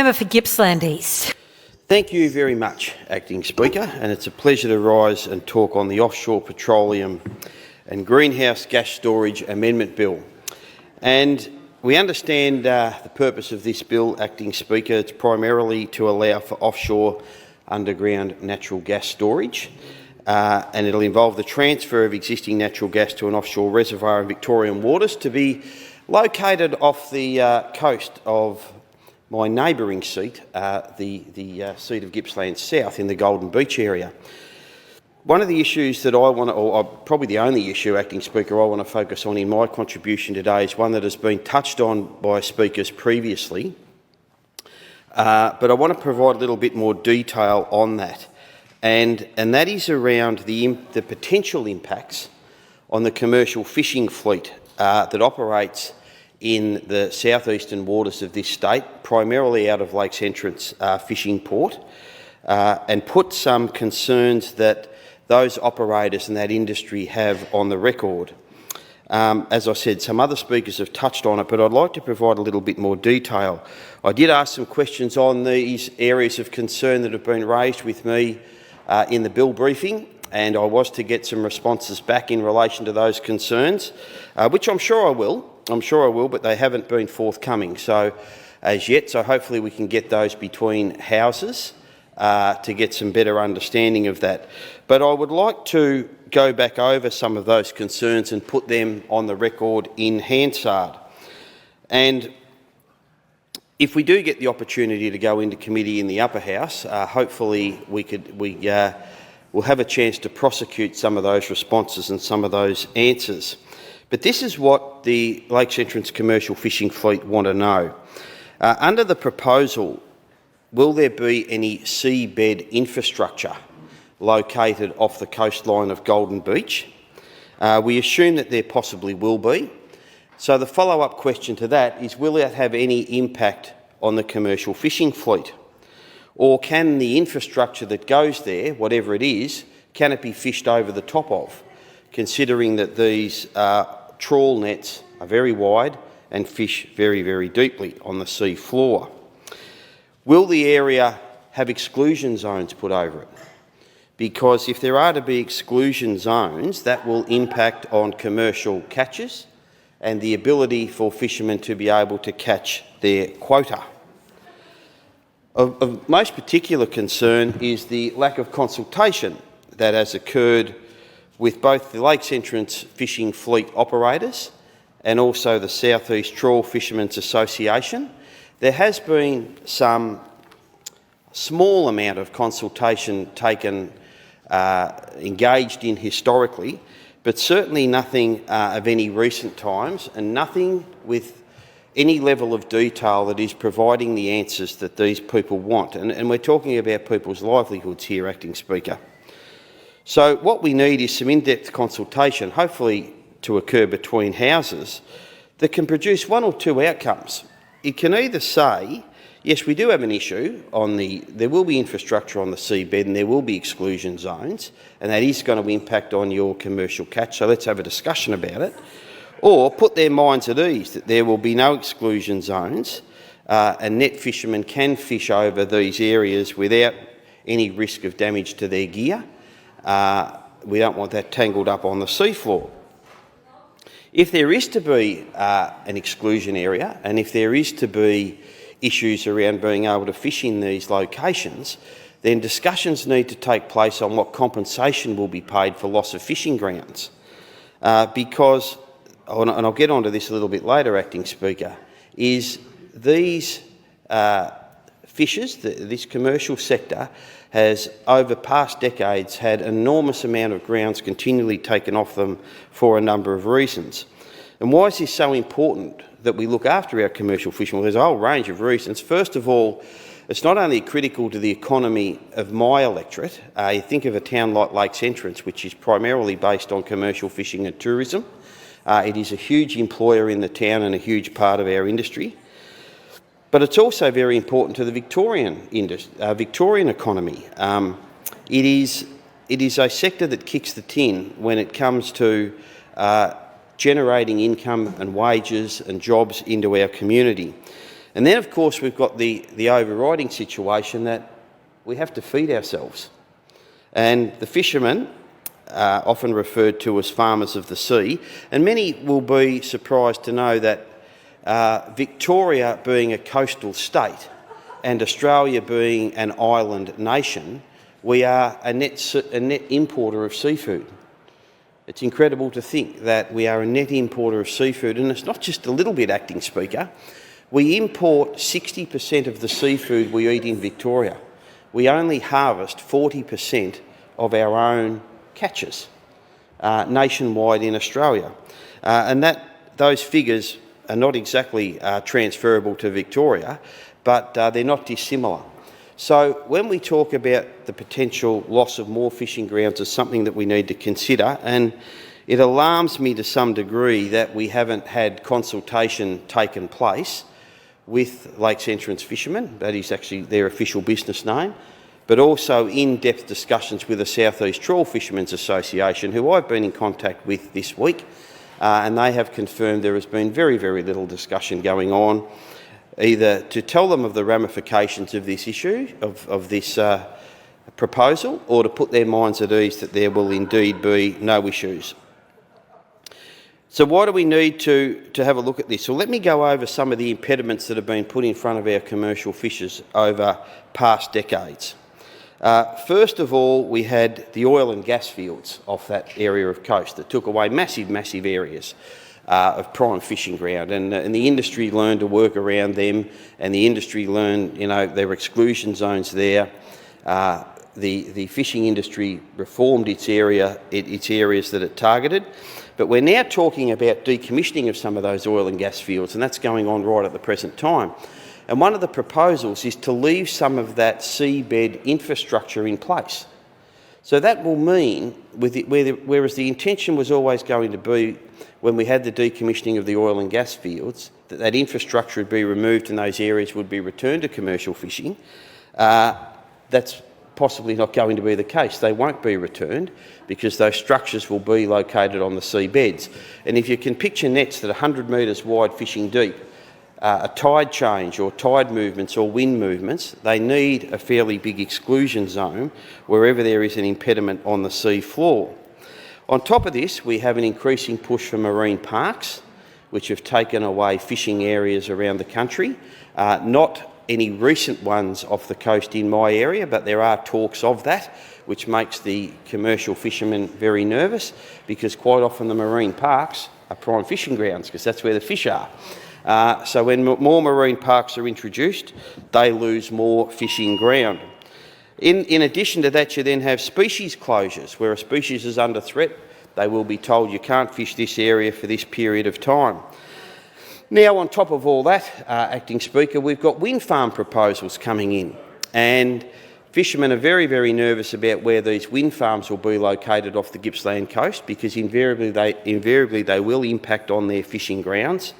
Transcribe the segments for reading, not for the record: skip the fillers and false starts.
Member for Gippsland East. Thank you very much, Acting Speaker, and it's a pleasure to rise and talk on the Offshore Petroleum and Greenhouse Gas Storage Amendment Bill. And we understand the purpose of this bill, Acting Speaker. It's primarily to allow for offshore underground natural gas storage, and it'll involve the transfer of existing natural gas to an offshore reservoir in Victorian waters to be located off the coast of my neighbouring seat, the seat of Gippsland South in the Golden Beach area. One of the issues that I want to, or probably the only issue, Acting Speaker, I want to focus on in my contribution today is one that has been touched on by speakers previously, but I want to provide a little bit more detail on that, and that is around the potential impacts on the commercial fishing fleet that operates in the southeastern waters of this state, primarily out of Lakes Entrance fishing port, and put some concerns that those operators and that industry have on the record. As I said, some other speakers have touched on it, but I'd like to provide a little bit more detail. I did ask some questions on these areas of concern that have been raised with me in the bill briefing, and I was to get some responses back in relation to those concerns, which I'm sure I will, but they haven't been forthcoming as yet, so hopefully we can get those between houses to get some better understanding of that. But I would like to go back over some of those concerns and put them on the record in Hansard. And if we do get the opportunity to go into committee in the upper house, hopefully we'll have a chance to prosecute some of those responses and some of those answers. But this is what the Lakes Entrance commercial fishing fleet want to know. Under the proposal, will there be any seabed infrastructure located off the coastline of Golden Beach? We assume that there possibly will be. So the follow-up question to that is, will that have any impact on the commercial fishing fleet? Or can the infrastructure that goes there, whatever it is, can it be fished over the top of, considering that these trawl nets are very wide and fish very, very deeply on the sea floor? Will the area have exclusion zones put over it? Because if there are to be exclusion zones, that will impact on commercial catches and the ability for fishermen to be able to catch their quota. Of most particular concern is the lack of consultation that has occurred with both the Lakes Entrance fishing fleet operators and also the South East Trawl Fishermen's Association. There has been some small amount of consultation engaged in historically, but certainly nothing of any recent times, and nothing with any level of detail that is providing the answers that these people want. And we're talking about people's livelihoods here, Acting Speaker. So what we need is some in-depth consultation, hopefully to occur between houses, that can produce one or two outcomes. It can either say, yes, we do have an issue there will be infrastructure on the seabed and there will be exclusion zones, and that is going to impact on your commercial catch, so let's have a discussion about it. Or put their minds at ease that there will be no exclusion zones and net fishermen can fish over these areas without any risk of damage to their gear. We don't want that tangled up on the seafloor. If there is to be an exclusion area, and if there is to be issues around being able to fish in these locations, then discussions need to take place on what compensation will be paid for loss of fishing grounds. Because, and I'll get onto this a little bit later, Acting Speaker, is these fishers, this commercial sector, has over past decades had an enormous amount of grounds continually taken off them for a number of reasons. And why is this so important that we look after our commercial fishermen? Well, there's a whole range of reasons. First of all, it's not only critical to the economy of my electorate. You think of a town like Lakes Entrance, which is primarily based on commercial fishing and tourism. It is a huge employer in the town and a huge part of our industry. But it's also very important to the Victorian economy. It is a sector that kicks the tin when it comes to generating income and wages and jobs into our community. And then, of course, we've got the overriding situation that we have to feed ourselves. And the fishermen are often referred to as farmers of the sea, and many will be surprised to know that Victoria being a coastal state and Australia being an island nation, we are a net importer of seafood. It's incredible to think that we are a net importer of seafood, and it's not just a little bit, Acting Speaker. We import 60% of the seafood we eat in Victoria. We only harvest 40% of our own catches nationwide in Australia. And those figures are not exactly transferable to Victoria, but they're not dissimilar. So when we talk about the potential loss of more fishing grounds as something that we need to consider, and it alarms me to some degree that we haven't had consultation taken place with Lakes Entrance fishermen, that is actually their official business name, but also in-depth discussions with the South East Trawl Fishermen's Association, who I've been in contact with this week, and they have confirmed there has been very, very little discussion going on, either to tell them of the ramifications of this issue, of this proposal, or to put their minds at ease that there will indeed be no issues. So why do we need to have a look at this? Well, let me go over some of the impediments that have been put in front of our commercial fishers over past decades. First of all, we had the oil and gas fields off that area of coast that took away massive, massive areas of prime fishing ground, and the industry learned to work around them, and the industry learned, there were exclusion zones there. The fishing industry reformed its areas that it targeted, but we're now talking about decommissioning of some of those oil and gas fields, and that's going on right at the present time. And one of the proposals is to leave some of that seabed infrastructure in place. So that will mean, whereas the intention was always going to be, when we had the decommissioning of the oil and gas fields, that infrastructure would be removed and those areas would be returned to commercial fishing, that's possibly not going to be the case. They won't be returned because those structures will be located on the seabeds. And if you can picture nets that are 100 metres wide fishing deep, a tide change or tide movements or wind movements, they need a fairly big exclusion zone wherever there is an impediment on the sea floor. On top of this, we have an increasing push for marine parks, which have taken away fishing areas around the country. Not any recent ones off the coast in my area, but there are talks of that, which makes the commercial fishermen very nervous, because quite often the marine parks are prime fishing grounds, because that's where the fish are. So when more marine parks are introduced, they lose more fishing ground. In addition to that, you then have species closures. Where a species is under threat, they will be told you can't fish this area for this period of time. Now, on top of all that, Acting Speaker, we've got wind farm proposals coming in, and fishermen are very, very nervous about where these wind farms will be located off the Gippsland coast, because invariably they will impact on their fishing grounds.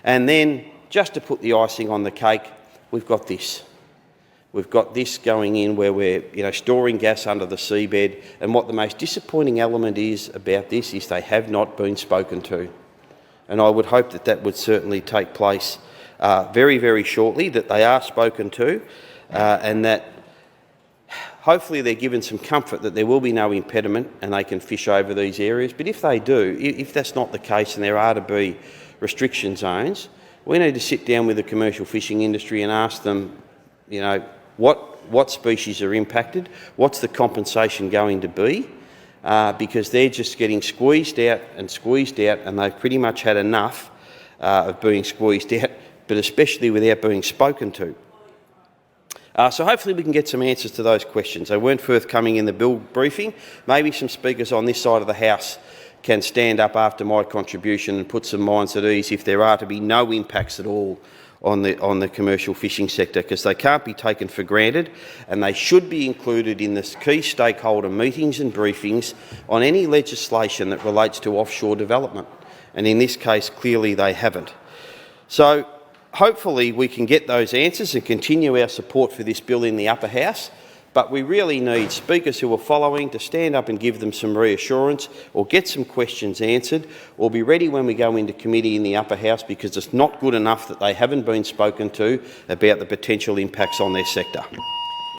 And then, just to put the icing on the cake, we've got this. We've got this going in where we're storing gas under the seabed, and what the most disappointing element is about this is they have not been spoken to. And I would hope that that would certainly take place very, very shortly, that they are spoken to, and that hopefully they're given some comfort that there will be no impediment and they can fish over these areas. But if they do, if that's not the case and there are to be restriction zones, we need to sit down with the commercial fishing industry and ask them, what species are impacted, what's the compensation going to be, because they're just getting squeezed out, and they've pretty much had enough of being squeezed out, but especially without being spoken to. So hopefully we can get some answers to those questions. They weren't forthcoming in the bill briefing. Maybe some speakers on this side of the House can stand up after my contribution and put some minds at ease if there are to be no impacts at all on the commercial fishing sector, because they can't be taken for granted, and they should be included in the key stakeholder meetings and briefings on any legislation that relates to offshore development. And in this case, clearly they haven't. So hopefully we can get those answers and continue our support for this bill in the upper house. but we really need speakers who are following to stand up and give them some reassurance or get some questions answered, or be ready when we go into committee in the upper house, because it's not good enough that they haven't been spoken to about the potential impacts on their sector.